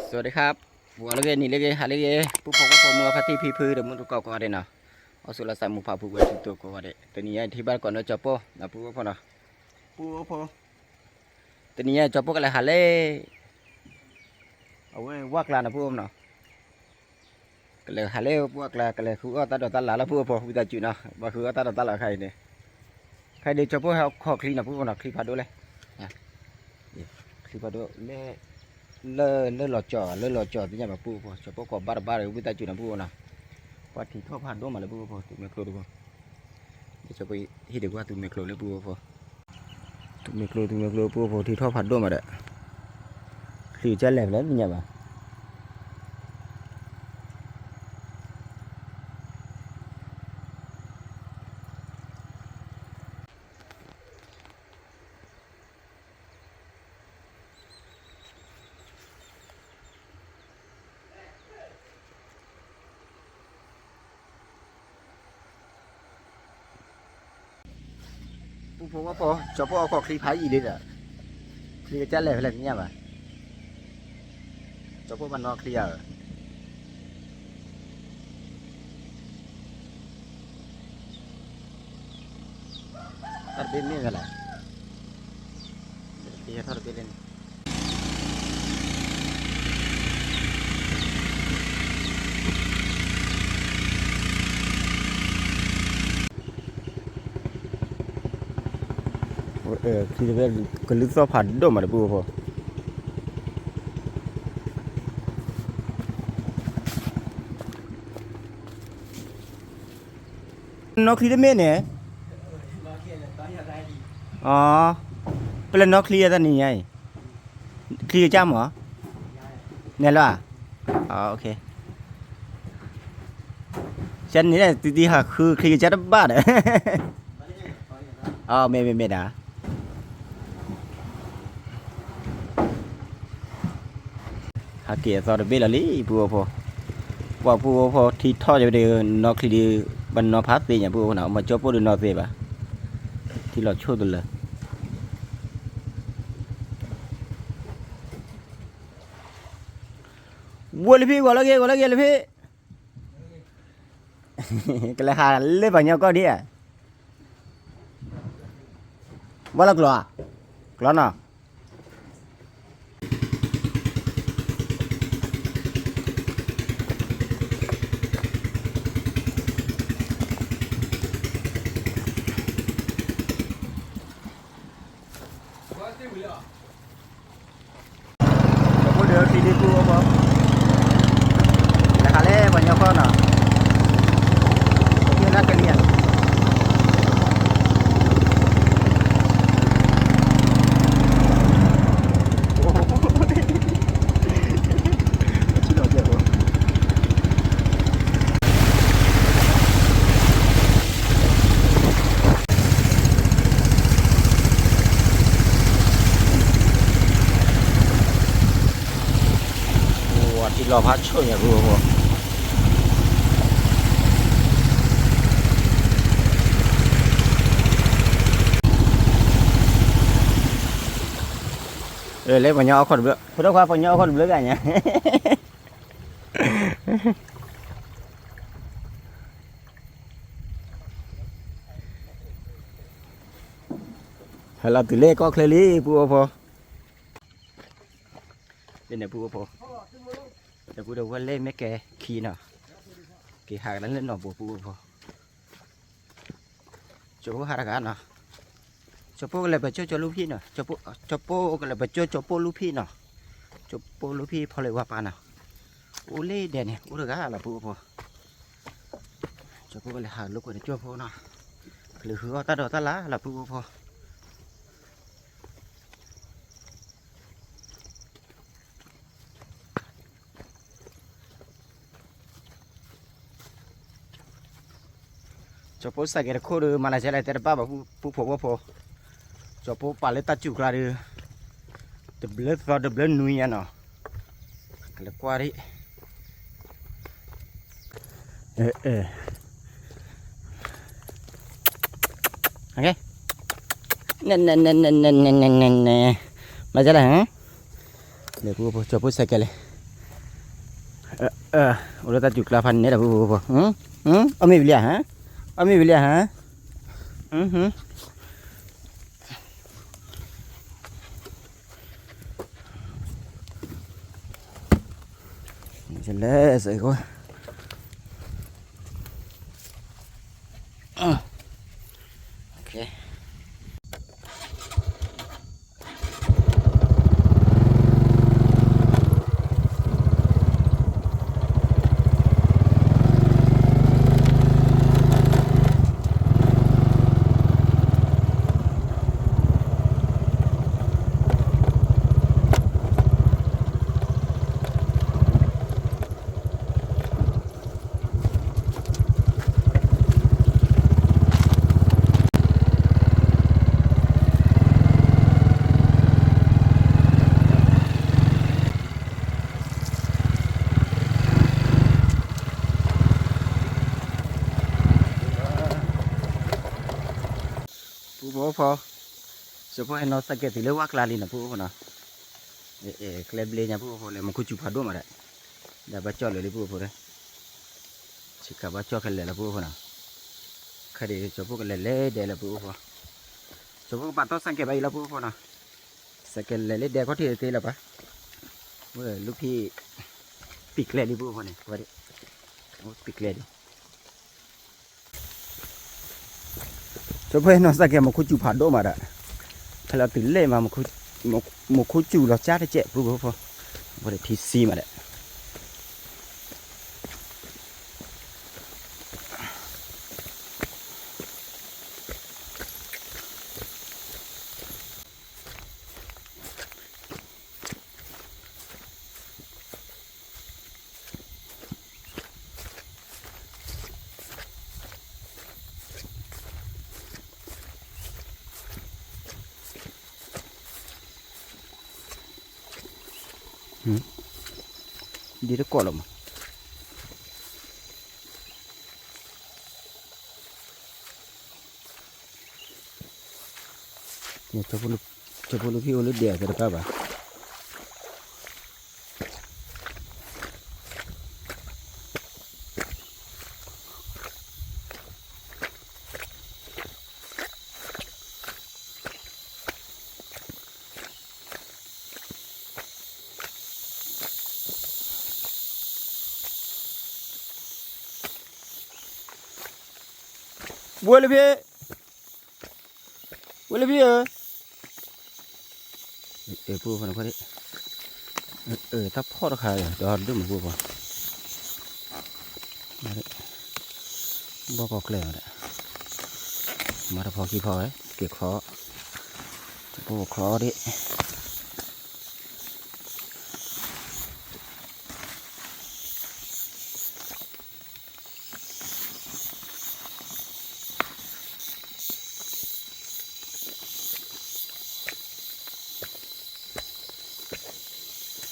สวัสดีครับบัวเล็กนี่เล็กหาเล็กผู้พกก็พอมือพัดที่พี่พื้นเดี๋ยวมันก็ได้เนาะเอาสุรศักดิ์มุขภาพผู้บริสุทธิ์ตัวก็ได้ตัวนี้ที่บ้านก่อนเนาะจอปนะผู้พอเนาะผู้พอตัวนี้จอปก็เลยหาเล่เอาไว้วักลานะผู้เนาะก็เลยหาเล่วักลาก็เลยคือว่าตัดตัดหลาแล้วผู้พอวิจารจุเนาะว่าคือว่าตัดตัดหลาใครเนี่ยใครเดี๋ยวจอปเขาขอคลีนะผู้เนาะคลีพัดด้วยเลยคลีพัดด้วยเล่เล่หล่อจ่อที่นี่มาปูพอจะพวกบาร์วิตาจุนปูนะว่าที่ทอผ่านด้วยมาเลยปูพอตุ่มเมโครดูพอเดี๋ยวจะไปที่เด็กว่าตุ่มเมโครเลยปูพอตุ่มเมโครปูพอที่ทอผ่านด้วยมาเด้อคือจะแหลกแล้วนี่ไงบ้าปูพอว่าพอจะพอเอาขอคลีพายอีเด็ดอ่ะคลีจะแหลกแล้วนี่ไงบ้าจะพอมันนอกคลีอ่ะตัดเป็นนี่กันแหละคลีทอดเป็นคือจะก็ลึกซ้อผ่านด้วยมาเลยปูพอนอกคลีได้ไหมเนี่ยอ๋อเป็นนอกคลีตอนนี้ไงคลีจ้ามเหรอเนี่ยล่ะอ๋อโอเคฉันนี่แหละตีๆค่ะคือคลีจ้าบ้าเด้ออ๋อไม่ด่าหาเกียร์ซอดเบลลี่ปูพอว่าปูพอที่ทอดจะเดินนอกคลีบันนอพัสตีเนี่ยปูเนาะมาจบปูดูนอเซบะที่เราช่วยตัวเลยวัวเลยพี่วัวละเกเลยพี่ก็เลยหาเล่บางอย่างก็ดีอ่ะวัวละกลัวเนาะพูดเดี๋ยวทีดีปูพอแล้วหาเล่บางอย่างก็เนาะที่น่าเกลียดที่รอพัดช่วยอย่างรู้พอlấy vào nhau còn được, thôi đâu qua vào nhau còn được cả nhỉ? Hay là từ lê có khơi lý bùa phò, bên này bùa phò, để bùa đầu qua lên mấy cái khi nào, cái hàng nó lên nọ bùa phò, chỗ hàng cái nào. Cho po là cho lũ phi nè, cho po là cho po lũ phi nè, cho po lũ phi phò lại qua pa nè, u lê đèn này, u được gà là po, cho po là hàng lúc này cho po nè, lửa hứa ta đỏ ta lá là po, cho po sai cái khô được mà là sẽ lại tới ba bảo po cho po paleta chụp ra đi the blood nuôi nha nó cái qua đi ok nè mà sẽ là hả để po cho po sai cái này udah tak cukup lapan ni dah bu. Ami beli ha? Ami beli ha? Jelas aku. Okay. Bố phò, số phò nó sẽ kẹt thì lấy quắc la đi nè bố phò nào, klep lên nhà bố phò này mà cứ chụp phạt đuôi mà đấy, đã bắt cho lấy bố phò đấy, chỉ cả bắt cho cái lẻ là bố phò nào, cái đấy số phò cái lẻ lẻ để là bố phò, số phò bắt tao sang cái bay là bố phò nào, sang cái lẻ lẻ để có thể thế là ba, bữa lúc khi pick lẻ đi bố phò này, vậy, pick lẻ đi. Cho phép nó ra kìa một khu chủ phản đô mà đã hay là tính lệ mà một khu chủ nó chát để chạy bố phò có thể thịt xì mà đấy đi được cỏ lắm nè cho bố lúc khi lúc đẻ thì được các bạn Boleh biar bố phần này ta phô ra khai đó đúng một bố phần bố có kẹo đấy mà ta phô khi phô ấy kiệt phô bố khó đấy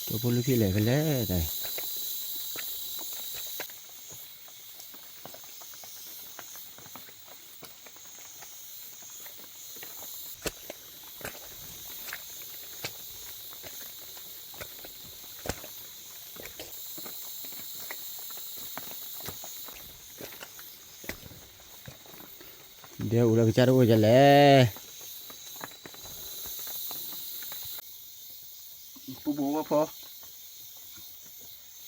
cho bố lúc khi lại cái lẽ này dia udah bicara aja leh bố phô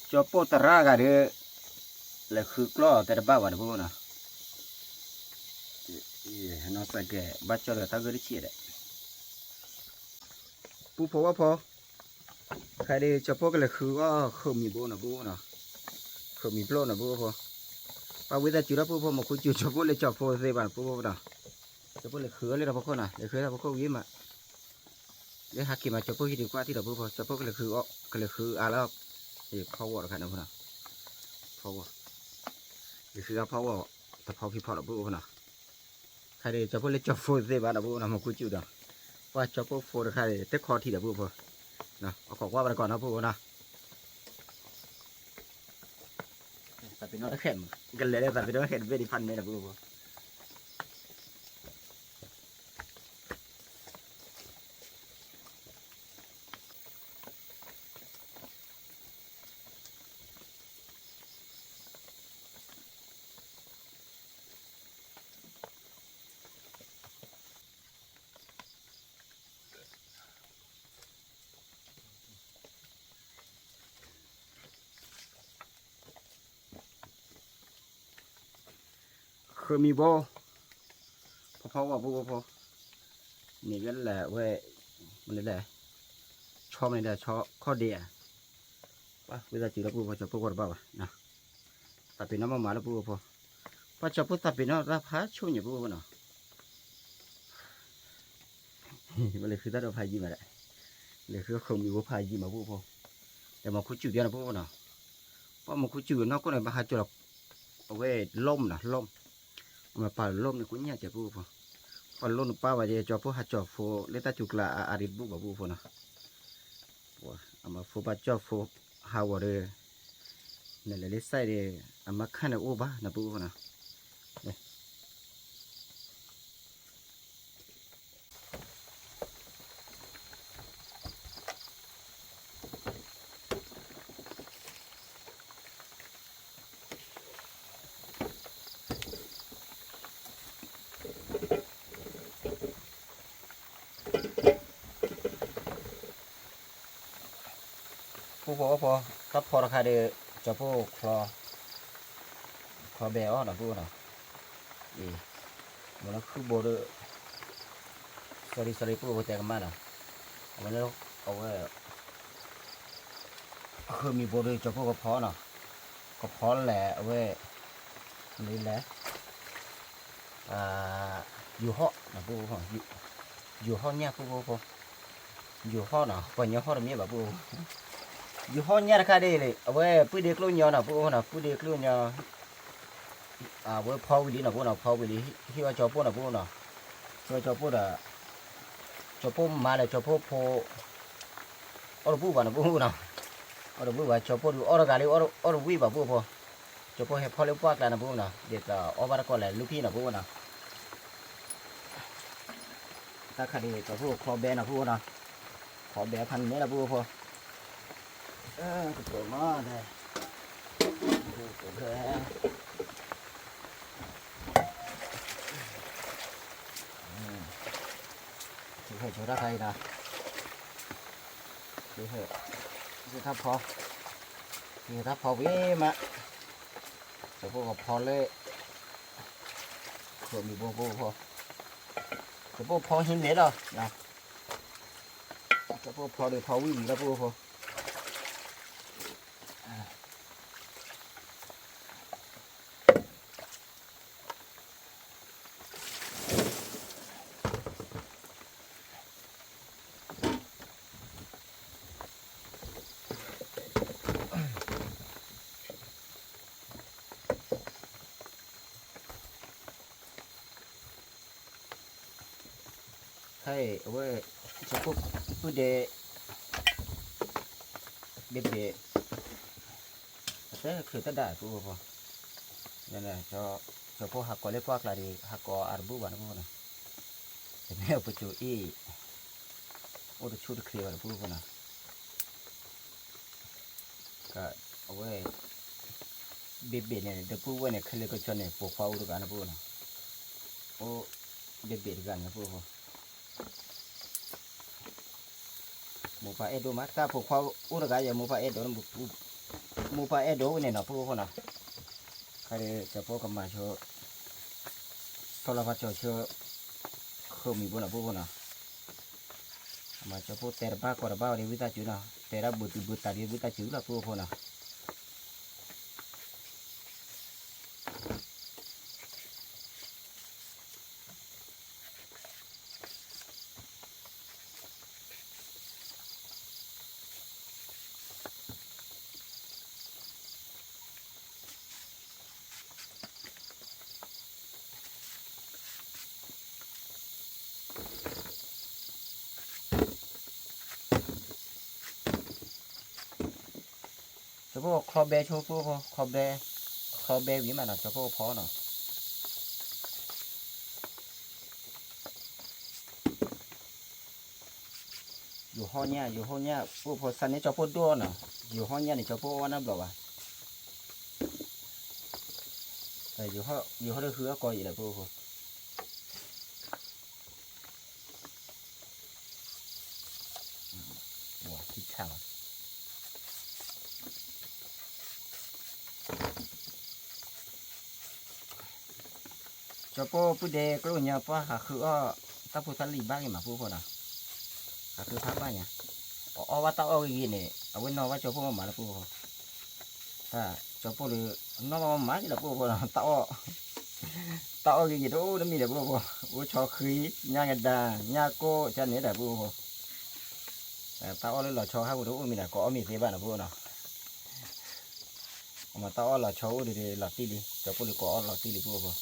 cho bố ta ra cái đấy là khử clo tại bao vào bố nào nó sẽ cái bắt cho là ta gửi chia đấy bố phô cái đấy cho bố cái là khử khôngมีbố nào khôngมีbố nào bố phô bao bây giờ chú đã bố mà cô chú cho bố lấy cho phô dây bàn bố nào cho bố lấy khử lấy đâu bố nào lấy khử là bố gì mà lấy hạt kì mà cho bố khi đi qua thì đâu bố cho bố cái là khử là thì power là cái nào nào power thì khi ra power tập power khi power là bố nào khai để cho bố lấy cho phô dây bàn là bố nào mà cô chịu được qua cho bố phô được khai để tết kho thì là bố nào có qua bàn còn nó bố nào tapi nó đã khen gần lấy tapi nó khen về đi phân này là bố คือมีโบพอว่าพอนี่ก็แหละเว้ยมันนี่แหละชอบนี่แหละชอบข้อเดียป่ะเวลาจีเราพูดพอจะพูดกันบ้างนะแต่เป็นน้ำมาแล้วพูดพอจะพูดแต่เป็นน้ำรับพาช่วยอย่าพูดกันเนาะมันเลยคือถ้าเราพายยีมาได้เลยคือคงมีว่าพายยีมาพูดพอแต่มาคุยจุดเดียวนะพูดกันเนาะเพราะมาคุยจุดนอกก็เลยมาหาจุดเอาไว้ล่มนะล่มมาป่าล่มนี่กูเนี่ยจะพูดพอพอล่มป้าว่าจะจอพูดหาจอโฟเลต้าจุกละอาริบุกมาพูดพอเนาะว่าเอามาโฟบัดจอโฟฮาวเดอร์เนี่ยเลยใส่เดอามาขันเอาบ้านะพูดพอเนาะพูดพอตัดพอราคาเดจอพูดคลอเบลนะพูดเนาะอีมันก็คือโบเดอร์sorryพูดว่าแต่กันมาเนาะมันแล้วเอาไว้คือมีโบเดอร์จอพูดก็พอเนาะก็พอแหละเอาไว้นี่แหละอยู่ห้อนะพูดพออยู่ห้อเนี่ยพูดพออยู่ห้อเนาะปนอยู่ห้อแบบนี้แบบพูดอยู่ห้อเนี่ยราคาดีเลยเอาไว้ปุ้ยเด็กรุ่นยอนะพูดนะปุ้ยเด็กรุ่นยอไว้พอวิลีนะพูดนะพอวิลีที่ว่าจอพูดนะพูดเนาะที่ว่าจอพูดจอพูดมาเลยจอพูดพอเราพูดว่านะพูดเนาะเราพูดว่าจอพูดเรากาลิเราวิ่งแบบพูดพอจอพูดให้พอเลี้ยงปากแล้วนะพูดเนาะเด็กเราบาร์ก็เลยลูกพี่นะพูดเนาะถ้าคดีจอพูดคลอแบนะพูดเนาะคลอแบพันนี้นะพูดพอตัวมาเลยตัวแค่ตัวแค่โชว์ได้ใครนะตัวแค่ตัวทับพอตัวทับพอวิ่งมาตัวพวกพอเลยตัวมีโบพอตัวพวกพอหินเด็ดหรอนะตัวพวกพอเดี๋ยวพอวิ่งแล้วพวกพอให้เอาไว้จะพวกผู้เดเด็ดแต่คือตั้งได้พวกพอนั่นแหละจะพวกหักกอเล็กพวกอะไรดีหักกออาร์บูบ้านพวกนั้นแต่แม่เอาไปจูอีโอ้ตัวชุดเคลียร์พวกนั้นก็เอาไว้เบ็ดเนี่ยเด็กพวกเนี่ยเคลียร์ก็ชนเนี่ยปลูกฟ้าอุดกันนะพวกนั้นโอ้เบ็ดกันนะพวกหมูป่าเอ็ดดูมั้ยถ้าปลูกฟ้าอุดกันอย่างหมูป่าเอ็ดโดนหมูป่าเอ็ดโดนเนี่ยนะพวกนั้นใครจะพวกกันมาโชว์โทรศัพท์โชว์คือมีบุญนะพวกนั้นมาจะพูดแต่ละบ้ากว่าละบ้าเดี๋ยววิตาจูนะแต่ละบุตรเดี๋ยววิตาจูละพวกนั้นจะพวกครอบแบโชว์พวกครอบแบวิมันนะจะพวกพอเนาะอยู่ห้องเนี่ยพวกพอสันนี่จะพวกด้วนเนาะอยู่ห้องเนี่ยนี่จะพวกวันนั้นบอกว่าแต่อยู่ห้องเรือก็อีกแหละพวกว้าคิดช่าง cho po pu de cái nhà po hà khứ ta pu thali ba cái mà pu po nào hà khứ tháp ba nhá wa tao cái gì này ở bên nó wa cho po mà là pu po ta cho po được nó mà cái là pu po nào tao cái gì đó nó mi là pu po u cho khí nhà người ta nhà cô cho nên là pu po tao là cho hai bữa mình là có mình thế bạn là pu nào mà tao là cho đi là tí đi cho pu được có là tí đi pu po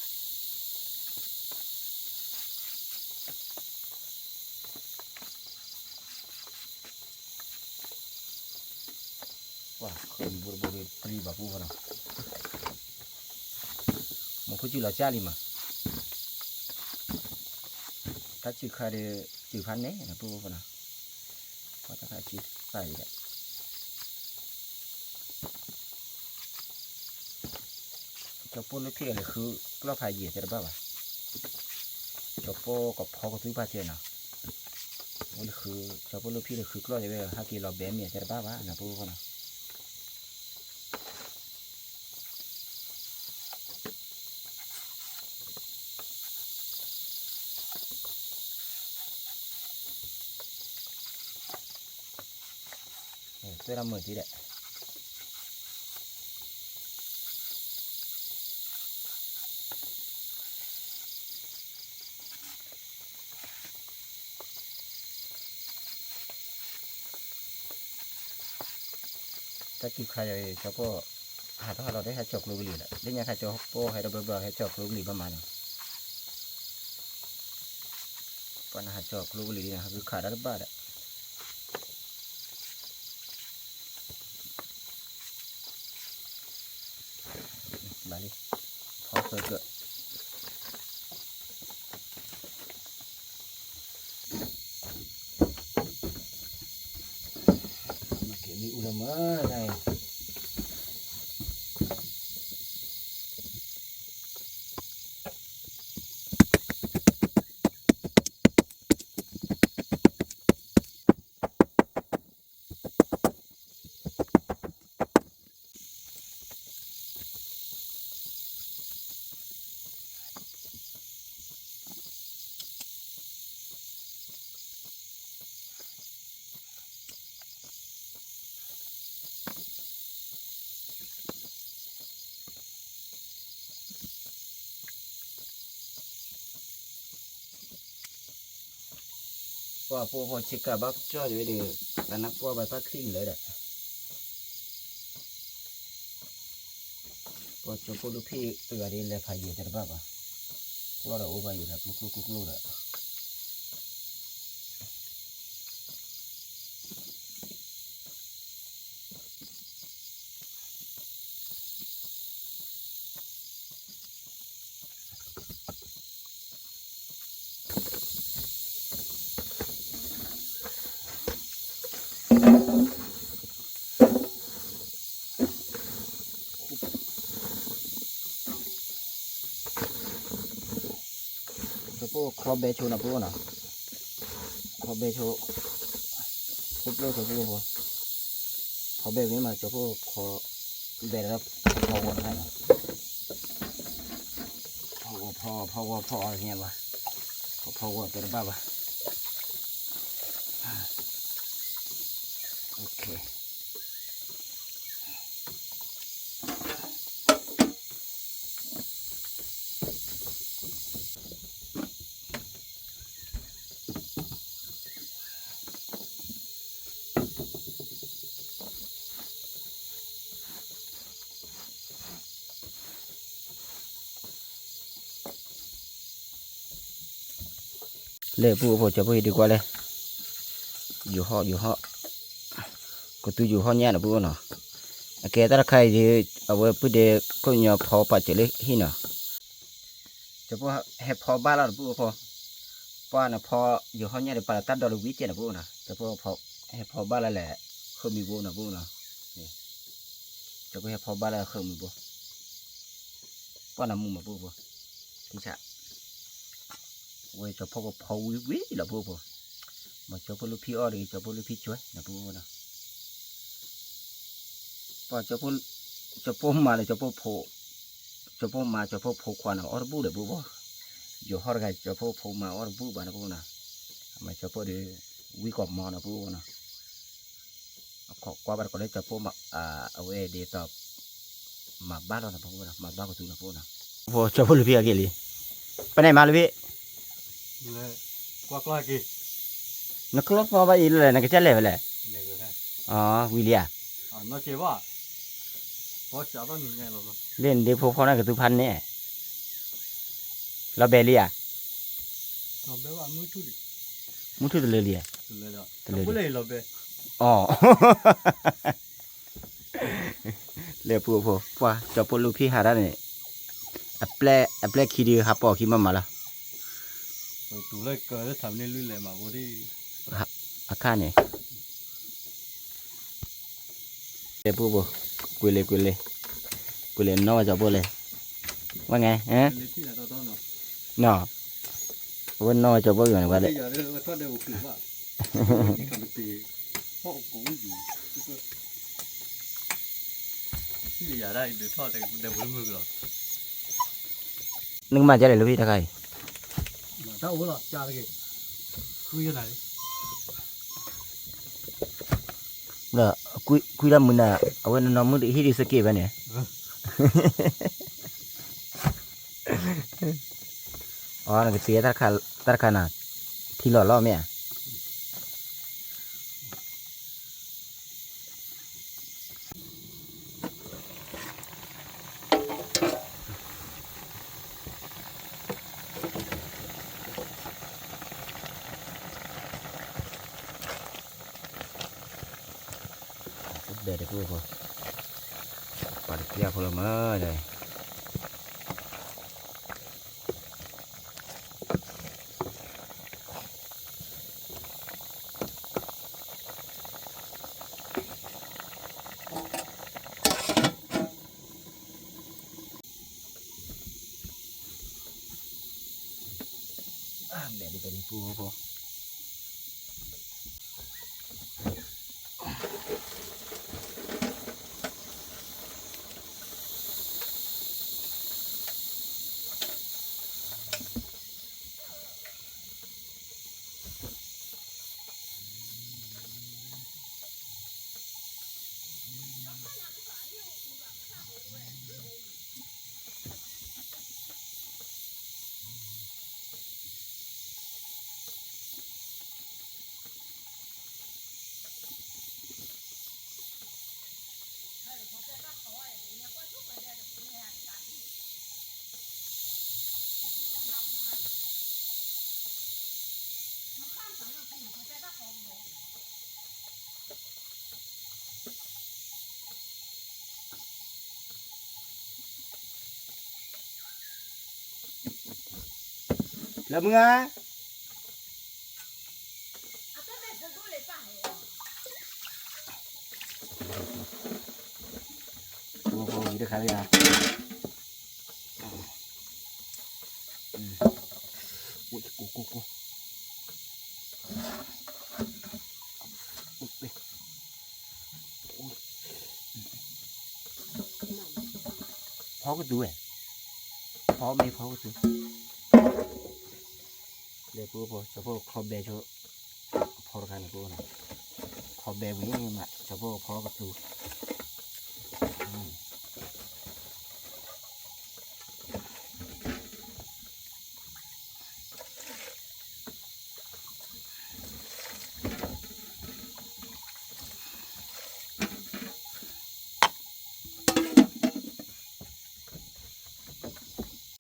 wah keren buru-buru pri bapu mana mau kucu lah cari mah kacu kare tuhan ne bapu mana kata kacu sai dah copo lu phi là khứ lo phải gì thế đó bà copo có phò có túi ba tiền nào lu khứ copo lu phi là khứ lo vậy hai kỳ lo bé miệng thế đó bà là bapu mana tôi làm 10 tí đấy ta kịp khai rồi cho cô hạt đó đấy hạt chọc lúa lì đấy đến nhà khai cho cô hay là bờ hay chọc lúa lì bao mà còn hạt chọc lúa lì là cứ khai đó ba đấy bà đi khó sơ cỡ mà kiểu bị u mỡ này qua po chỉ cả bắp cho để được cả nắp qua bài phát khinh lấy đấy qua cho po lúc khi từ đây là phải gì thế bắp à qua là ô bài gì là lúc đấy po kho bé chu na po na kho bé chu cúp lô cho po kho bé với mà cho po kho bé đó kho quần hay là kho nghe bà kho quần cái ba bà ok lệ phụ phụ cho bơi đi qua đây dù họ có tôi dù họ nhẹ là phụ nào cái ta khai thì ở bên bữa để có nhiều phò bát chế lấy hi nào cho phụ hẹp phò ba là phụ phò qua là phò dù họ nhẹ để bà tát đó là quý tiền là phụ nào cho phụ phò hẹp phò ba là lẻ không bị phụ nào cho phụ hẹp phò ba là không bị phụ qua là mùng mà phụ thì chả quay cho phô quý là bùa mà cho phô lupi ở đây cho phô lupi chuối là bùa nào và cho phô mà là cho phô mà cho phô khoan ở bùa để bùa อยู่ฮอดไงจะพูดพูมาว่าพูดบ้านนะพูดนะไม่จะพูดดีวิกอบมอนะพูดนะขอกว่าบ้านก็ได้จะพูดมาเอาไว้เดี๋ยวตอบมาบ้านเรานะพูดนะมาบ้านก็ถึงนะพูดนะพูดจะพูดหรือพี่อะไรเลยไปไหนมาเลยพี่เลยกว่ากล้อยกี่นักลบมาบ้านอีเลยนักเจ้าเลยไปเลยเลยก็ได้อ๋อวิลเลียน่าเจ็บว่ะพอจับต้องมีไงหรอเล่นเดี๋ยวพวกเขานั่นกับตุพันเนี่ยเราเบลียเราเบว่ามุทุดิมุทุตเลยเลียเลยละเราเลยเราเบอ๋อเลี้ยปูปูว่าจะพูดลูกพี่หาได้เนี่ยแปลคิดดีครับปอคิดมาละตัวเลยเกิดทำเนี่ยลุยเลยมาบุรีอาคาเนี่ยเลี้ยปูปูกุยเลยน้อจะพูดเลยว่าไงเอ๊ะน้อว่าน้อจะพูดอย่างไรเลยที่อยากได้ดูทอดแต่เดี๋ยวมือหรอนึกมาจะได้ลูกพี่ตะไคร้ถ้าโอ้หรอจ้าเลยคุยกันไหนเด้อคุยแล้วมึงน่ะเอาไว้น้องมึงที่ดีสกีไปเนี่ยอ๋อนั่นก็เสียตะขานาที่หล่อล่อเมียเดี๋ยวพูดพอปัดเกลียวพลเมือเลยเดี๋ยวเป็นพูดพอแล้วมึงอ่ะพูดอยู่ด้วยกันเลยนะอุ้ยกูพอก็ดูพอไม่พอก็ดูเดี๋ยวพูดจะพูดขอบเบชพอกันพูดนะขอบเบวิ่งมาจะพูดพอก็ดู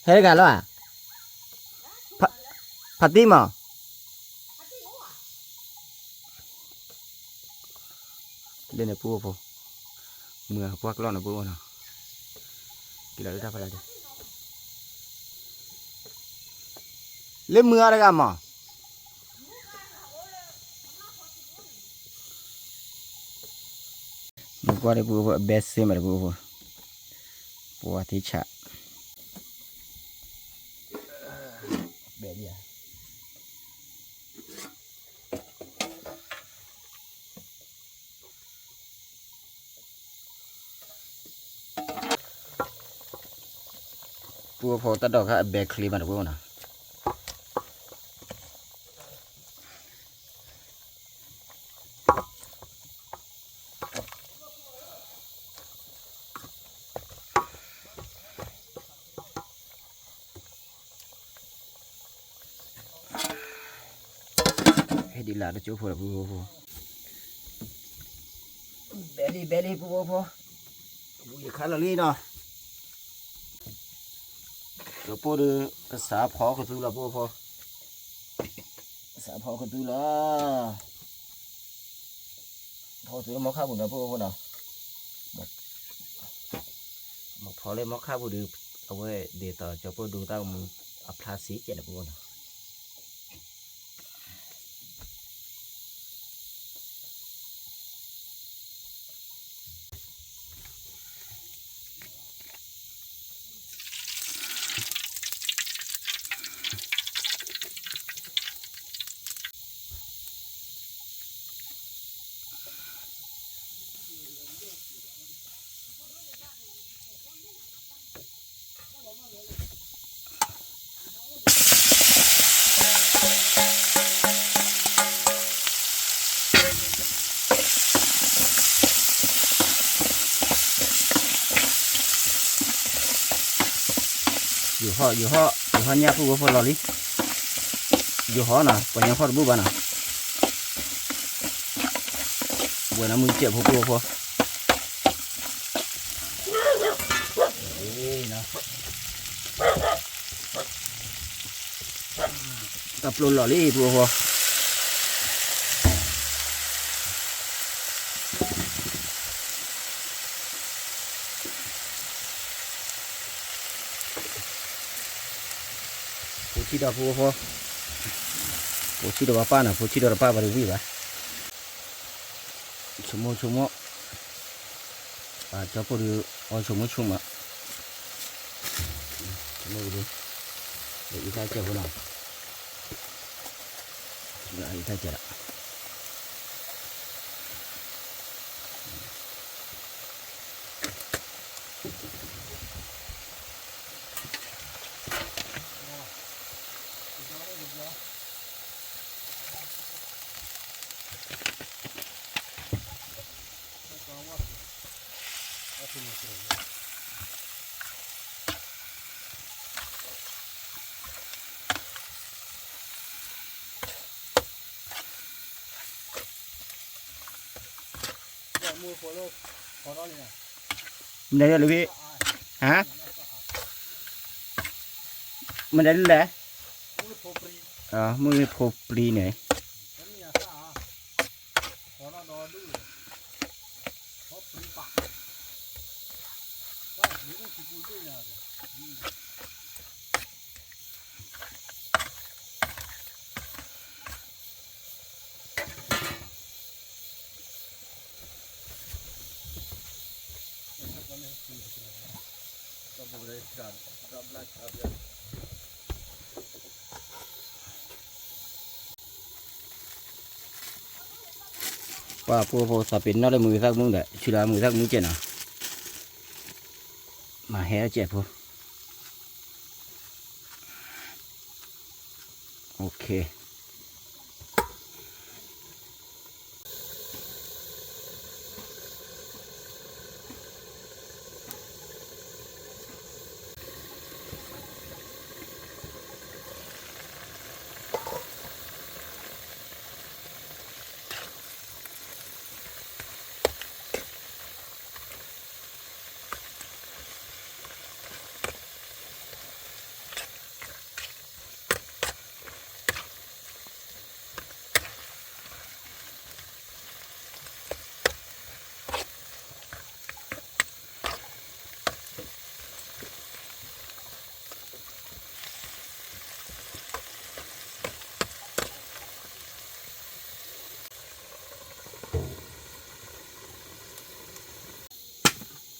เฮ้ยกันแล้วอ่ะผัดตีมั้งเล่นในปูพอเมื่อพวกร้อนในปูนะกินอะไรได้พอแล้วดิเล่นเมื่ออะไรกันมั้งนึกว่าได้ปูเบสเซมาได้ปูอาทิตย์ฉะแบบนี้ปูพอตัดดอกครับแบกคลีมาดูนะ đi là nó chỗ phù là phù bé đi phù phù gì khá là lý nó chỗ phù được cái xã phó cái thứ là phù xã phó cái thứ là phó thứ móc khá phù nào phù nào một phó lên móc khá phù đượcเอาไว้เดี๋ยวต่อจะพอดูตามอัพลาสีเจ็ดนะพวกนั้นอยู่ห่อเนี่ยผู้พอลอลิอยู่ห่อน่ะปัญญาพอรู้บ้าน่ะเวลามือเจ็บผู้พอนะกับลนลอลิผู้พอที่ดอกพอที่ดอกป้าน่ะที่ดอกป้าบริวิบะชั่วโมงจะพอดีเอาชั่วโมงอ่ะไม่รู้เดี๋ยวอีกท่าเจ้าคนน่ะอีกท่าเจ้ามันได้เลยพี่ฮะมันได้เลยมือโพปรีเนี่ยว่าพวกสับเป็นนอกเลยมือสักมุ้งเด้อชิลามือสักมุ้งเจน่ะมาแห่เจ็บพวกโอเค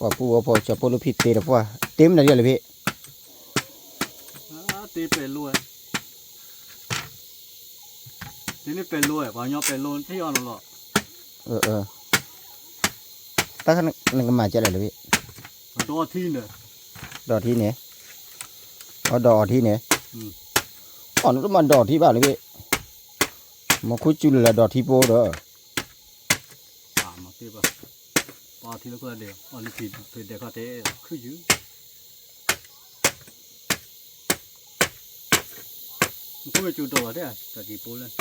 ว่าผู้ว่าพอจะพอรู้ผิดเตะหรือว่าเต็มเลยเลยพี่ตีเป็นรวยทีนี้เป็นรวยพอยอเป็นรวยที่อ่อนหรอตั้งนั่นก็มาเจอเลยพี่ดอที่เนี่ยดอที่เนี่ยเอาดอที่เนี่ยอ่อนก็มันดอที่บ้านเลยพี่มาคุยจุลละดอที่โป้เด้อมาตีป่ะปอที่แล้วก็เดี๋ยวอันนี้ผิดเดี๋ยวก็เตะคือยื้อมันก็ไม่จุดตัวเด้อแต่กี่ปูเลย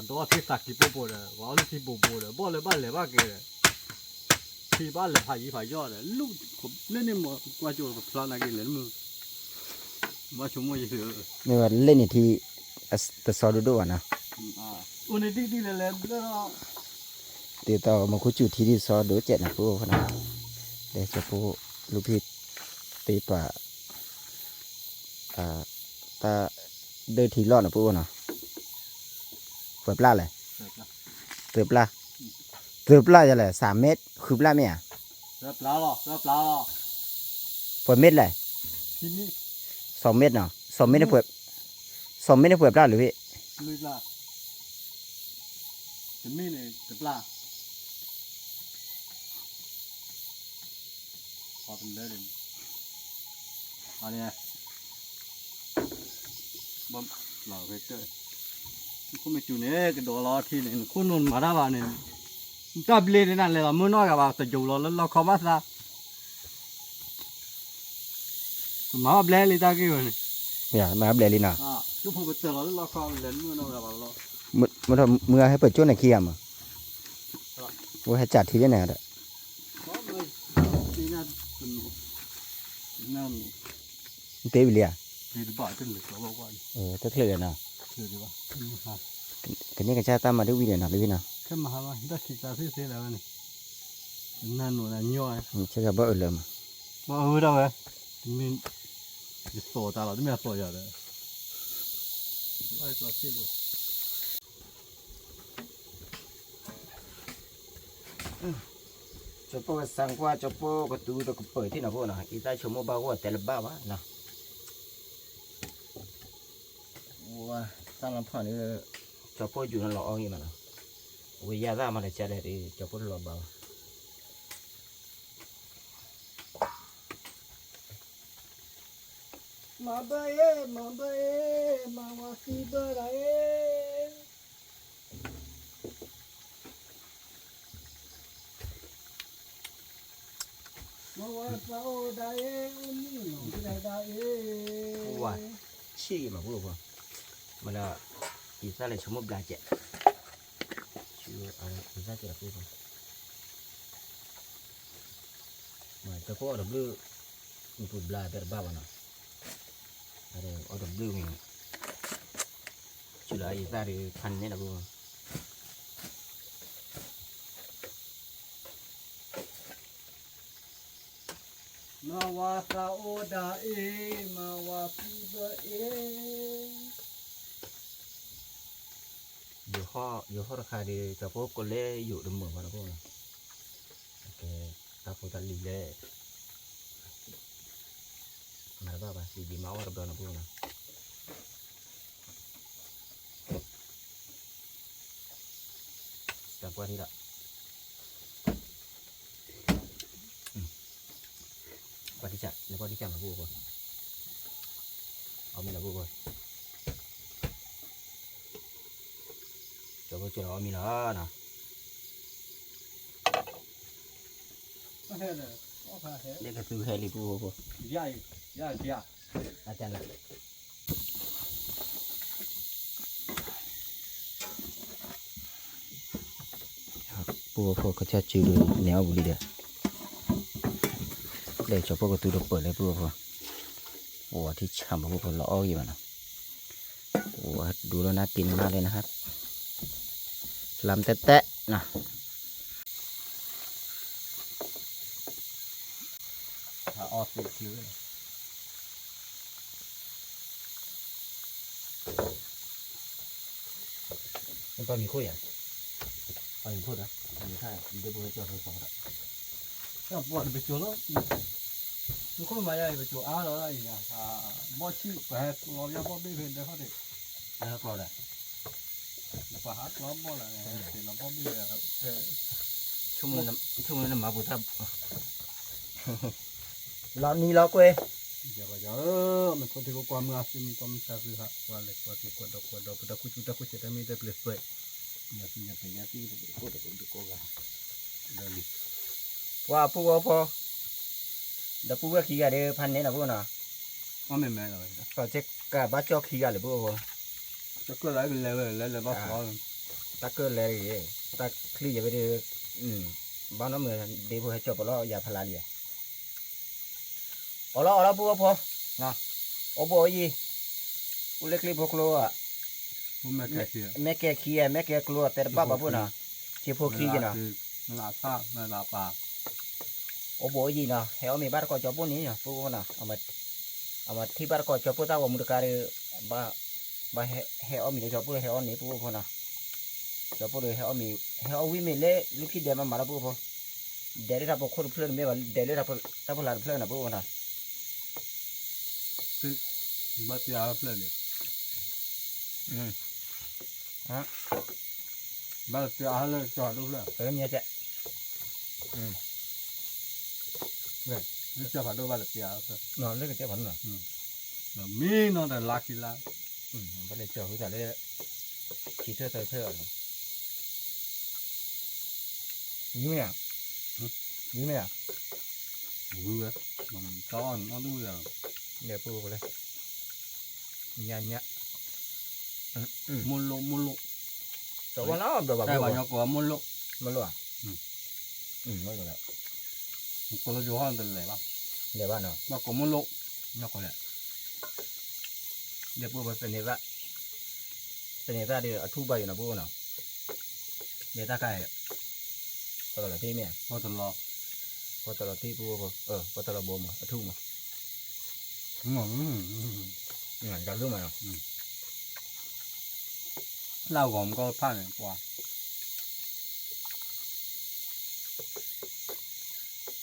很多天杀鸡波的，往里天波的，包了把来把给的，天把来怕一怕要的，路那你么我就不知那个人么，我什么意思？ ไม่ว่าเล่นนี่ที่แต่ซอดูดูอ่ะนะ 我那弟弟来不了， เดี๋ยวต่อมาคุยจุดที่ซอดูเจ็ดนะพูดพนะเดี๋ยวจะพูดลูกพี่ตีป่าตาเดินทีรอดนะพูดนะเปิดปลาเลยเปิดปลาจะเลย3 เมตรคือปลาไหมอ่ะ รับปลาหรอรับปลาหรอ เปิดเม็ดเลย ที่นี่ 2 เมตรเนาะ2 เมตรได้เปิด2 เมตรได้เปิดปลาหรือพี่ ลุยปลาจะมีเนี่ยจะปลาพอเป็นเรื่องอันนี้บ่หล่อไปเตอร์ก็ไม่จุเนี่ยก็โดนล้อที่เนี่ยคุณนุ่นมาได้บ้านเนี่ยก็เบลย์นั่นเลยเราเมื่อน้อยกับว่าจะอยู่แล้วเราเข้ามาซะมาเบลย์เลยตากี้วันนี้ อย่ามาอัพเลยลินะ ก็พอไปเจอเราเข้าเล่นเมื่อน้อยกับว่าเรา เมื่อให้เปิดจุดในเคียมอ่ะว่าให้จัดทีได้ไหนอ่ะ ก็เลยที่นั่นนั่น เต้ไปเลยอ่ะ ดีดีบ้าจนเหลือเราบอกว่า จะเทเลยนะ เชื่อดีว่า กันนี้ก็จะตามมาด้วยวิดีโอนะเลยนะ แค่มาหาว่าได้ศึกษาเสียแล้วนี่นั่นหนูนั่นย่อย ใช่กับบ่เลยมั้ง มาเอาได้ไหมมีจะโซ่ตาเราจะไม่โซ่ยาเลยไอ้กลาสสิก จบก็สั่งว่าจบก็ตูตะก็เปิดที่ไหนพวกน่ะอีตาชมว่าบ้าว่าแต่ละบ้าวะนะว่าสั่งลำพังนี่จบอยู่นั่นหล่ออย่างนี้มันนะวิยาดามันจะได้จบหล่อบ้ามาเบย์มาว่าสีเบย์ไรว่าชี้มาพูดว่ามันละอีสานเลยชมว่าบลาเจชื่ออะไรอีสานจะพูดว่ามันจะพูดดับเบิลมันพูดบลาเดอร์บ้าวันน่ะอะไรดับเบิลมันชื่ออะไรอีสานเลยพันเนี่ยนะพูด มาว่าซาโอดาเอมาว่าปีเบเอ อยู่ข้อราคาดีจะพวกคนเล่อยู่ดมเหมือนกันนะพวกนั้นโอเคตาโฟตันลีเล่มาบ้าป่ะสีดีมาว่าระเบิดนะพวกนั้นจับว่าที่ละว่าที่จับในว่าที่จับนะพวกคนเอาไม่ละพวกคนจะพวกจะเอามีละนะ เฮ้ยเนี่ยว่าพาเฮ้ย เด็กก็ซื้อให้รีบูพวก ย่าอาจารย์ละปูพวกเขาจะจืดแนวบุรีเด้อเลยจะพวกก็ตู้ดอกเปิดเลยปูพวกโอ้ที่ฉ่ำพวกเราอ้อยมันนะโอ้ดูแล้วน่ากินมากเลยนะครับลำแตะๆนะถ้าออกติดคิ้วเลยมันตอนมีคุยอ่ะตอนมีพูดนะตอนมีท่าเดี๋ยวบุรีจะเอาไปฟ้องละ ก็ปวดไปจุดแล้วมันก็มาใหญ่ไปจุดอ้าวแล้วอะไรอย่างเงี้ยบ่ชี้ไปเราอย่าบ่ไม่เห็นได้เขาเด็ก แล้วก็ได้ แล้วก็หาตัวบ่ละเนี่ยเห็นเราบ่มีเลยครับเออ ช่วงนั้นมาบุตรรอบนี้รอบกล้วย เดี๋ยวก็จะมันคนที่ก็ความมืออาชีพความชาติฮะว่าเล็กว่าที่กวาดกวาดปะตะคุจุตะคุเสร็จมีแต่เปลือกเปลือยอย่าตีอย่าตีอย่าตีก็ตะกุกกันเดินดิ ว่าปูว่าพอเดี๋ยวปูว่าขี้กันเดี๋ยวพันเนี่ยนะปูนะ อ๋อไม่แม่เลย ก็เช็คกับบ้าจอกขี้กันเลยปู จะก็ไหลไปเลยบ้าสอง ตะเกินเลยตะคลีอย่าไปดูบ้านน้ำเมืองเดี๋ยวพอให้จบแล้วอย่าพลาดเลยเอาละพูดพอนะโอ้โหยี่อุเล็กลีพวกโลอ่ะ ผมไม่แค่เชียร์ แม่แกขี้แม่แกกลัวแต่ป้าพูดนะเชี่ยพวกขี้จีนะ ลาซาไม่ลาปลา โอ้โหยี่นะเฮามีบ้านก็จบปุ่นนี่นะพูดนะเอามาที่บ้านก็จบปุ่นตาว่ามุดการบ้าเฮามีจบปุ่นเฮานี่พูดนะจบปุ่นเฮาวิมีเล่ลูกขี้เดียมันมาแล้วพูดพอเดี๋ยวเราพอคนเพื่อนไม่ว่าเดี๋ยวเราพอลาเพื่อนนะพูดนะ บัตรยาเพลินเลยบัตรยาเลยจอดดูเลย เติมเยอะจ้ะนี่จะขัดดูบัตรยาเพลิน นอนเล่นกับเจ้าผลหน่อย มีน้องแต่ลักกี้ละ ก็เลยเจอเขาจะเลยขี่เท่อยิ้มเนี่ยยิ้มเนี่ย รู้ไหมน้องจอนน้องดูอย่าง เดี๋ยวปูไปเลยเนี่ย มุลโล ตัววันนั้นตัวแบบ แต่ว่าอย่างกว่ามุลโล มันรู้อ่ะไม่รู้แล้ว ก็เราอยู่ห้องแต่เลยป่ะ เดี๋ยวบ้านเนาะ มากกว่ามุลโล นอกคนแหละเดี๋ยวปูไปเสน่ห์ว่าเดี๋ยวทุบใบอยู่นะปูเนาะเดี๋ยวตาไก่พอตลอดที่เมีย พอตลอด พอตลอดที่ปูพอตลอดบ่มทุบมาการรู้มาเนาะ เล่าผมก็ผ่านกว่า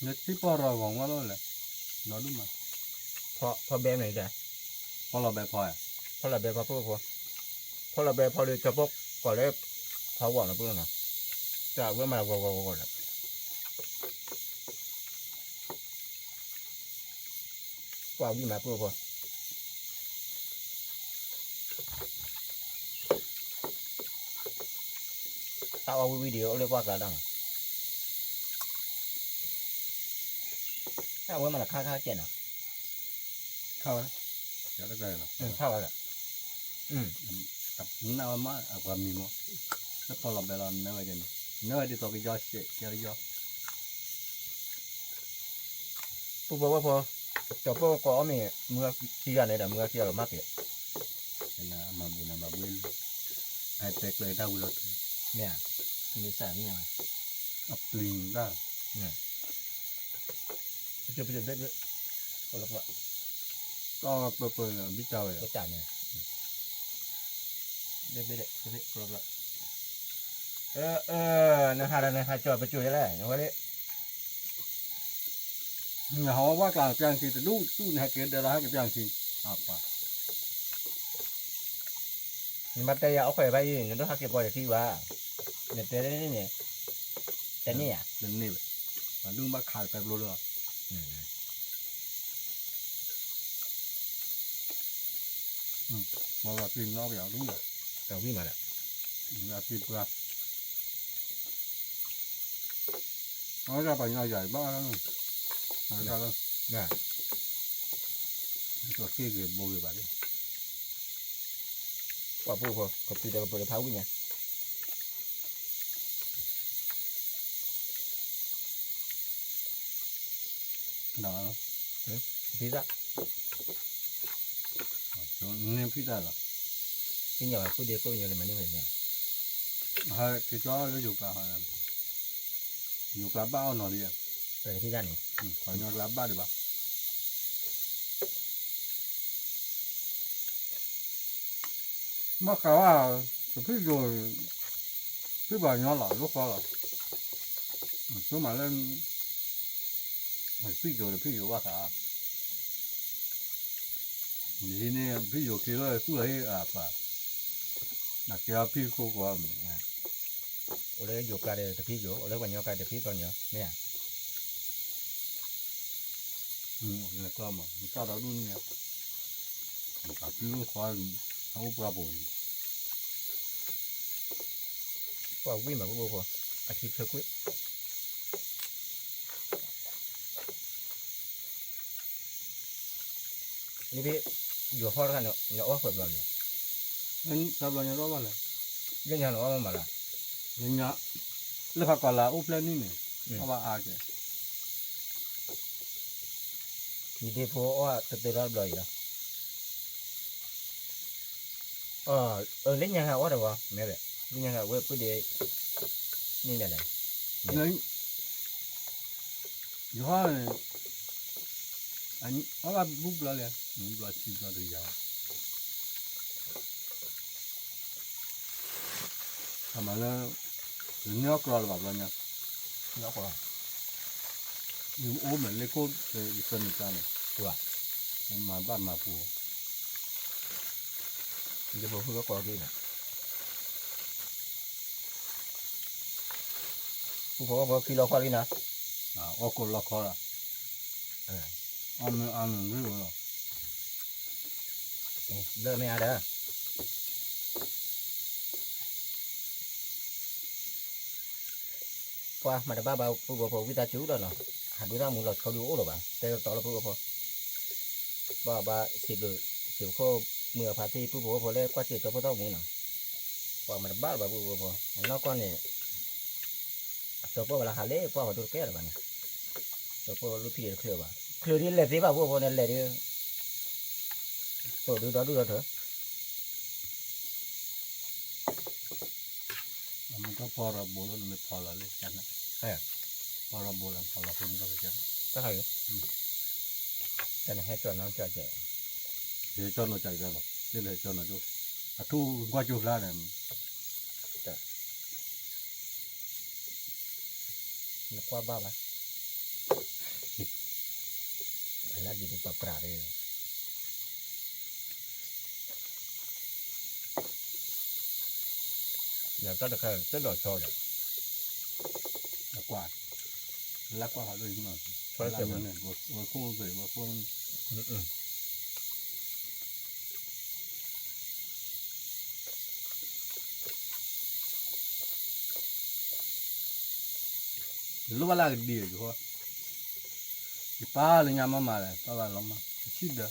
เนี่ยที่พอเราของว่าเราเลยเราดูมา พอแบบไหนจ้ะ พอเราแบบพอ พอเราแบบพอเราแบบพอเลยจะพกก่อนเลยพอหวานนะปูเนาะจะเมื่อมาก่อนกว่าวิ่งมาปูพอตาเอาวิดีโอเรียกว่ากระดังถ้าว่ามันค่าเจนอ่ะ เข้าไหมจะได้ไงหรอ เข้าแล้วกับน้ามาอาความมีมั้งแล้วพอเราแบบเราเนื้อกันเนื้อที่ตัวก็ย่อเสียย่อ ปูบอกว่าพอจบพวกก็มีเมื่อกี่กันเลยแต่เมื่อกี่เรามากเลย เป็นมาบุญมาบุญไฮเทคเลยได้บุญเลย เนี่ยมีสารนี่ไง อัพลิงได้ ไปเจอได้ด้วยโอ้แล้วก็ ก็เปิดบิจาเลย ก็จ่ายเนี่ยได้ก็นะฮะจอดไปจุยแล้วอย่างว่าเนี่ย เขาว่ากลางเพียงทีแต่ดูในเกณฑ์เดี๋ยวเราให้กับเพียงทีป่ะ มันแต่ยาเอาไข่ไปยืนต้องหักเก็บบ่อยที่ว่าเนี่ยแต่นี่อ่ะ เดี๋ยวนี้เลยดูมาขาดไปโปรเลยบอกว่าปีนนอกอย่างรู้เลย แต่วิ่งมาแล้ว อาชีพเพื่อเขาจะไปงานใหญ่บ้างแล้วแล้วน่ะตัวที่เก็บโบยไปดิ ว่าปูพอก็ปีเดียวก็เปิดเท้าวิ่งไง เนาะ พี่ละ เนี่ยพี่ได้หรอ พี่เหนียวผู้เดียวก็ยังเลยมันนี่เหมือนเนี่ย ฮะที่จ้าก็อยู่กับอยู่กับบ้านหน่อยดิ พี่ด้านนี้ ขออยู่กับบ้านดีป่ะเมื่อเขาว่าพี่อยู่พี่บอกย้อนหรอลูกเขาหรอซื้อมาเล่นพี่อยู่ว่าขาทีนี้พี่อยู่คิดว่าสู้ให้ป่ะนักเรียนพี่คู่กว่า โอ้เลยอยู่กันเลยแต่พี่อยู่โอ้เลยวันนี้กันแต่พี่ตอนเนี้ยเนี่ย แล้วก็มาก็เราดูเนี่ยกับพี่ลูกควายเขาปลาบน ว่าวิ่งมาพออาทิตย์เธอกุ้ยนี่พี่อยู่ห้องกันเนาะว่าเปิดบ้านเลย นั่นทำอะไรรอบบ้านเลย เรื่องยังว่ามันมาละ Nya lepa kala upla ni ne. Aba age. มีที่พอว่าตัวรับเลยเหรอเล่นยังไงวะเดี๋ยวไม่เลยเล่นยังไงเว้ยพูดเดี๋ยวนี่แหละ Nên yo anh aba bubla le. Bubla chi bla de ya. Sama la nya kro la bla nya. แล้วก็ Ni o me le ko de sen ni ta ne. ตัว Ma ba ma pu. มันจะบอกพูดก็กลัวด้วยนะผู้พอบอกคือเราข้อนี้นะ O ko la ko la. An ni lo. เลิกไม่เอาเด้อพอมาแต่บ้าเบาผู้บอกวิตาชูแล้วเนาะหาดูหน้ามูลเขาดูโอ้หรอบ้างแต่ต่อแล้วผู้บอกบ้าสิบเลยสิบข้อเมื่อพาที่ผู้บอกพอเล่ก็เจ็บตัวผู้ต้องมูลเนาะพอมาแต่บ้าเบาผู้บอกนอกก้อนเนี่ยตัวพวกเราหาเล่พวกเราดูแก่หรือเปล่าเนี่ยตัวพวกรู้พี่เคลียร์บ้างเคลียร์นี่แหละสิบ้าพวกเนี่ยแหละดิตัวดูเถอะ มันก็พอเราโบลไม่พอเราเลยกันนะพอเราโบลพอเราพุ่งก็จะ ก็ให้แต่ให้ตัวน้องจอดแจ เดี๋ยวจอนเราใจกันหรอกเดี๋ยวเลยจอนเราดูทุกว่าจุฬาเนี่ย นักว่าบ้าปะแล้วดีดีปรับปราดเลยอย่าก็จะแค่จะโดดโชว์เลย ละกว่าเขาด้วยมั้ง เพราะเสียมัน เนี่ยว่าคู่ไปว่าคู่รู้ว่าอะไรดีอยู่ฮะอีป้าเลยงามมาเลยป้าว่าล้มมาชิดเด้อ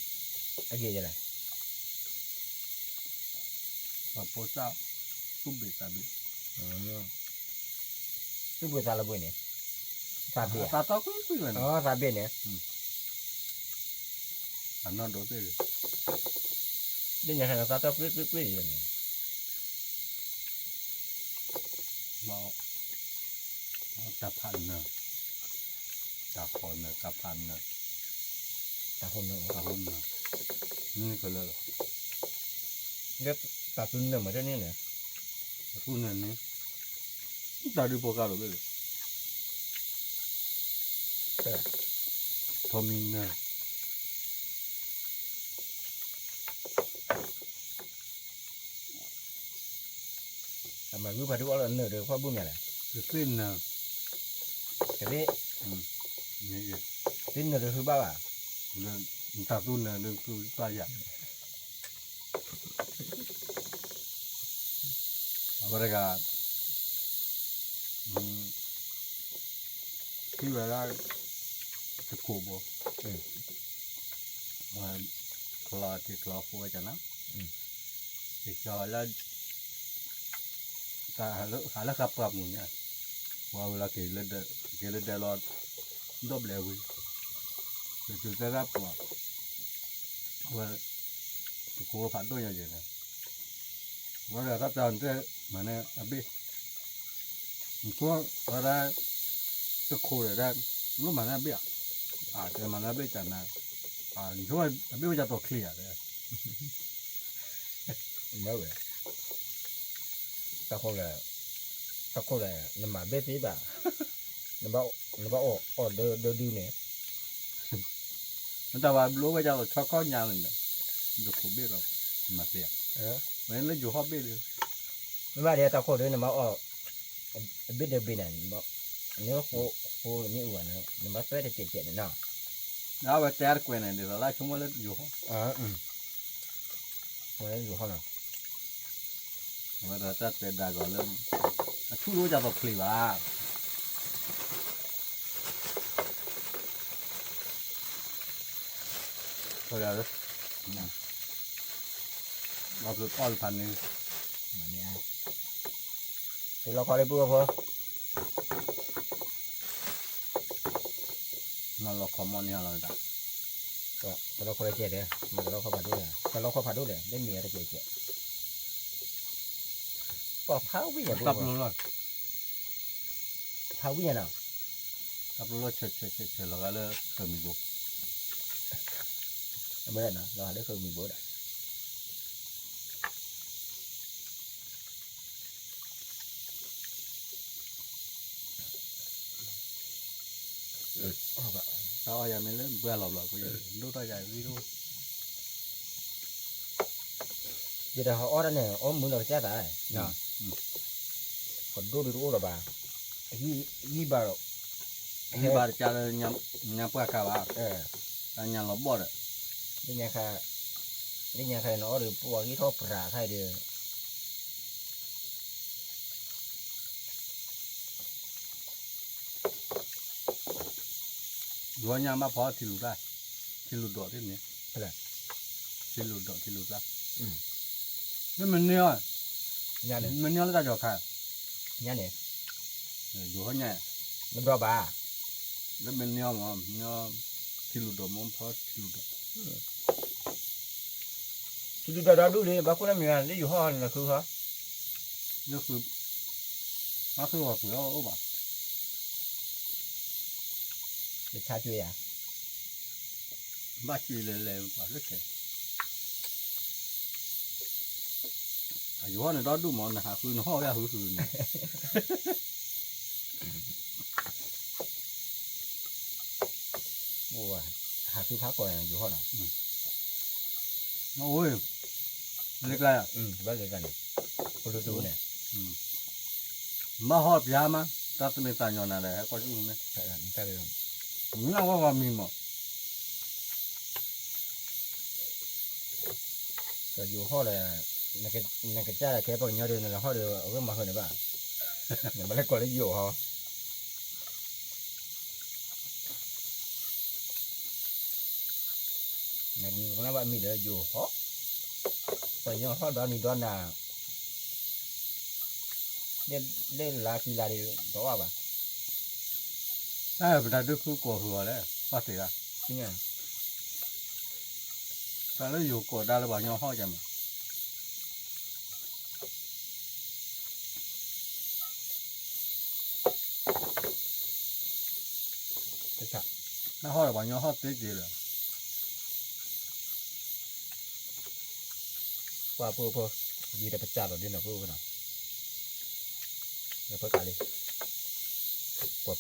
ไอ้เหี้ยอะไร ว่าโพสต์ตุ้มเบ็ดตาเบ็ด ตู้บุษราบุญเนี่ยซาเบีย ตาตาคุยเลย อ๋อซาเบียเนี่ย อันนั้นโดนเตะ เล่นยังไงซาตัวกริ๊ดอย่างนี้ เราจับพันเนอะจับคนเนอะจับพันเนอะ ตาคนนึง จับคนเนอะนี่ก็เลย เรียกตาตุนเนี่ยเหมือนนี่เนี่ย คู่นั้นนี่ตาดูโปรการเลยทอมินเนอะ แต่มาวิพากษ์ดูว่าเราเนื้อเดือดข้อบุญเนี่ยแหละ คือสิ้นเนอะ แต่ที่ นี่เอง สิ้นเนื้อเดือดคือบ้าอ่ะ เรื่องตาตุ้นเนอะเรื่องคือปลาหยาอะไรกันที่เวลาจะขูบว่าคลอที่คลอฟัวจะนะที่จอแล้วตาหาแล้วขับปรับมึงเนี่ยว่าเวลาเกลือเดลอดดบเลยเว้ยคือจะรับว่าจะขูผ่านตัวอย่างเงี้ยว่าเราถ้าตอนจะมันเนี่ยabiตัวอะไรจะขูเลยได้รู้มันเนี่ยabiแต่มันเนี่ยabiจันนะช่วยabiว่าจะตัวเคลียร์เลย ไม่เว้ยตาคนเลยน้ำมันเบสซี่ป่ะน้ำมันออกเดือดเนี่ย แต่ว่ารู้ว่าจะชอบข้อยังเลยจะขูบี้เรามาเสียเหมือนเราอยู่ฮอบบี้เลย ไม่ว่าเดี๋ยวตาคนเลยน้ำมันออกเบสเดือดบินเนี่ยบอกเนื้อโคนี่อ้วนนะน้ำมันเป๊ะเจ็ดเนาะ แล้วว่าแจ๊ดกวนเนี่ยเดี๋ยวเราชั่วโมงละอยู่ห้อง วันอยู่ห้องน่ะ ว่าเราจะเป็นได้ก่อนเริ่มชูรู้จะตัวคลีว่าก็แล้วเราคืออ้อพันนี่ มันเนี่ย ตัวเราขอได้บัวพอ นั่นเราคอมมอนเนี่ยเราได้ ก็ตัวเราขอได้เจ็ดเลยมันตัวเราขอผัดด้วยตัวเราขอผัดด้วยเลยเล่นเมียได้เจ็ดก็เผาวิ่งอย่าง ตับ บัว รู้ละ เผาวิ่งอย่างน่ะ ตับรู้ละเฉดแล้วก็เลยเติมอีกบุ ไม่ได้นะเราได้เคยมีบัวได้ ตาอยากไม่เล่นเบื่อหลับหลับก็ยังดูตัวใหญ่วิดู เดี๋ยวเขาอ้อนั่นเนี่ยอ้อมือเราแจ๊ดได้เนาะคนดูดูเราบ้ายี่บาร์ นี่บาร์จานยำปลากระบะแต่ยำหลับบอด นี่ไงค่ะนี่ไงค่ะเนาะหรือพวกที่ทอปลาใครเดียว รัวยำมาพอที่รู้ได้ที่รู้ดอกที่นี่ที่รู้ดอกที่รู้ละนี่มันเนี่ย เนี่ยเนี่ย มันเนี่ยแล้วจะจอดค่ะ เนี่ยเนี่ย อยู่ข้างใน มันบ้าบ้า แล้วมันเนี่ยมั้งเนี่ยที่รู้ดอกมันพอที่รู้ดอก ที่ดูดาวดูเลยบางคนนั่นมีอะไรอยู่ห้องนั่นคือเขา นี่คือมาคือว่าปุ๋ยเอาบ่ เด็กชาช่วยอ่ะ บ้าชีเลยบ่เล็กแค่อยู่ว่าเนี่ยเราดูมันนะฮะคือห่อแค่คือเนี่ย โอ้ยหาคือพักก่อนอยู่ห้องน่ะ โอ้ยเล็กไรอ่ะ บ้านเดียวกันคนดูเนี่ย มาหอบยามาตัดไม่ตายย้อนอะไรให้ก็ยุ่งเนี่ย แต่เรื่อง นี่ว่ามีมั้ง ก็อยู่ห้องเลยนักจ้าแค่พวกนี้เดินในห้องเดียวเอาเรื่องมาเห็นหรือเปล่าเนี่ยมันเล็กกว่าเล็กอยู่เขานั่นนี่ก็น่าว่ามีเดียวอยู่ห้องไปยังห้องดอนนี่ดอนน่ะเล่นลากีฬาดีตัวว่าป่ะ ไอ้ประเดี๋ยวคือก่อหัวเลยว่าสิอ่ะ จริงอ่ะ แต่แล้วอยู่ก่อได้แล้วบ่ย้อนห่อจัง ใช่ 那好了吧，你好自己了。 ว่าพวกยีแต่ประจับแบบนี้นะพวกน่ะเดี๋ยวพวกอะไรปวด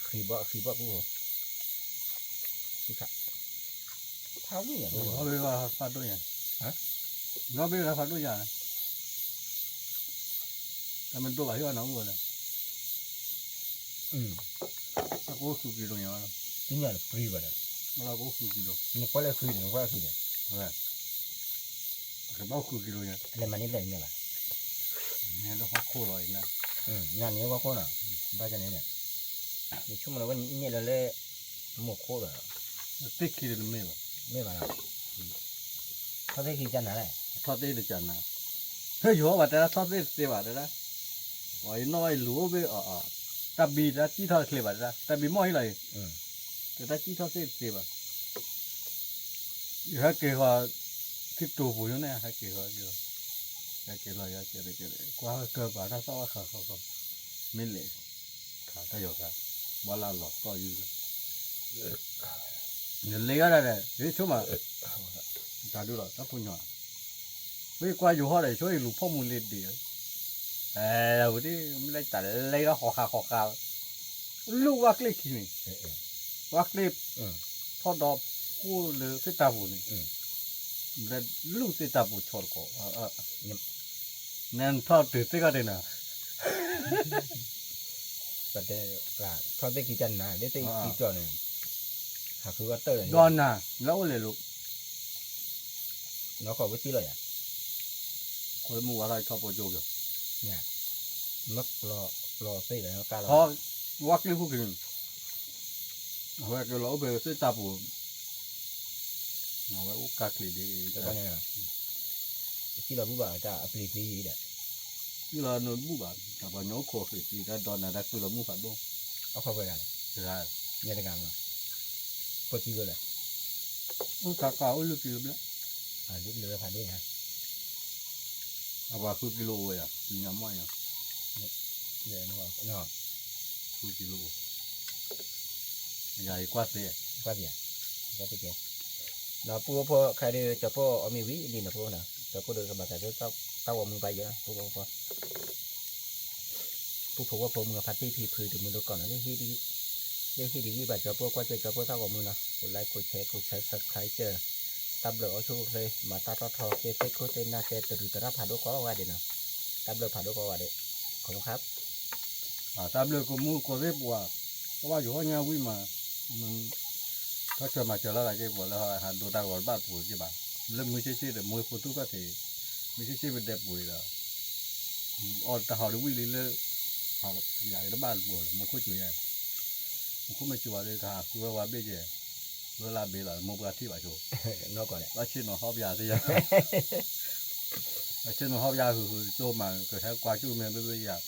ขีบพวกนี่ครับเท้านี่อย่าง 我别个发多人，我别个发多人，他们多把要拿我了，那我数几多人了， จริงอย่างปรีบัด 那我数几多， นี่ก็เลยคุยถึงว่าคุยเนี่ย 哎，是包数几多人， อะไรมันนี่เป็นเนี่ยล่ะ 你看都好苦了，现在， งานนี้ว่าโค่น่ะบ้าจังเนี่ยในช่วงเราวันนี้เราเลยหมกโค่เลย 这期的都没了， ไม่มาแล้วเขาได้กี่จันอะไร 他这的讲呢，他有我在那他这对吧？在那，我一弄一路呗啊，他比他几套去吧？他比毛一来。给他几套这对吧？还给他去多不用呢，还给他就，还给他要给他，光个把他稍微好，没来，他有啥？我那老到有个，你来个来，你什么？咋的了？他不鸟，为关有好来，所以路跑没来的。哎，我的来咋来个好看，路挖来去呢。วักเล็บทอดดอกพูเลยเสตาบุนี่แล้วลูกเสตาบุชอดก็นั่นทอดตื่นเต้นกันเลยนะ แต่เดี๋ยวล่ะเขาได้กี่จันนะได้กี่จอเนี่ยหาคือว่าเตอร์ ดอนน่ะแล้วเลยลูก nó có cái tí rồi à คนมัวอะไรชอบปวดโยก nha mất lo tí rồi nó ca พอ lo วักเล็บพวกนี้เอาไว้ก็เราไปเสตาบุเอาไว้อุกกักเลยดี cái con này là chỉ là bố bà ta apply gì đấy như là nó bu bà cả bà nhớ khổ thì chỉ ra đòn là đã cứ là mu phản đông ở không về là ra nghe được không có chi rồi là nó cả cả ôi lúc kilo đấy lúc lừa phải đi hả bà cứ kilo vậy à từ nhà máy à để nó cứ kilo dài quá thế quá gì quá gì kìa nó po khai đi cho po ở mi ví đi nó po nào cho po được cái bà cái tao tao ở mi bay vậy poผู้ว่าผมกับพัตตี้พีพือถึงมือก่อนนี่ที่ดีที่ดีแบบจะพวกว่าจะพวกเท่ากับมือนะกดไลค์กดแชร์กดใช้สับสไครเจอตับเหลือชูเลยมาตัดรอทอเกเซโคเซนาเซตรุตระผ่านดูก็ว่าเด่นนะตับเหลือผ่านดูก็ว่าเด่นขอบคุณครับ ตามเลยก็มูก็เรียบว่าเพราะว่าอยู่ห้องเงี้ยวิ่งมามันถ้าเกิดมาเจอแล้วอะไรจะบอกแล้วหันดูตาก่อนบ้านปุ๋ยใช่ป่ะเริ่มมือเชี่ยๆแต่มือปุ๊บก็ถือมือเชี่ยๆเป็นเด็บปุ๋ยแล้วอ๋อแต่เขาดูวิ่งเรื่อยๆเขาใหญ่แล้วบ้านปุ๋ยมันก็จุยแย่มันก็ไม่จุยเลยค่ะคือว่าเบี้ยเจ้เวลาเบี้ยละมันก็ที่ว่าโจ นอกก่อนเลย ว่าชื่อหนอฮอบยาสิยาชื่อหนอฮอบยาคือโจมาก็แค่กว่าจุเมียไม่ยาก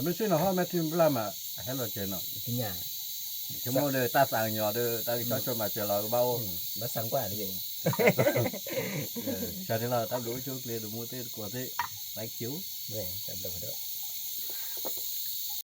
ไม่ใช่หนอฮอบแม่ทีมปลามาให้เราเจนเนาะ กินยา chúng nó đưa ta sang nhỏ đưa ta cho mà chờ là bao nó sáng quá đi chờ thế là ta đối cho liền được mua tên của thế lấy chiếu về tạm được rồi đó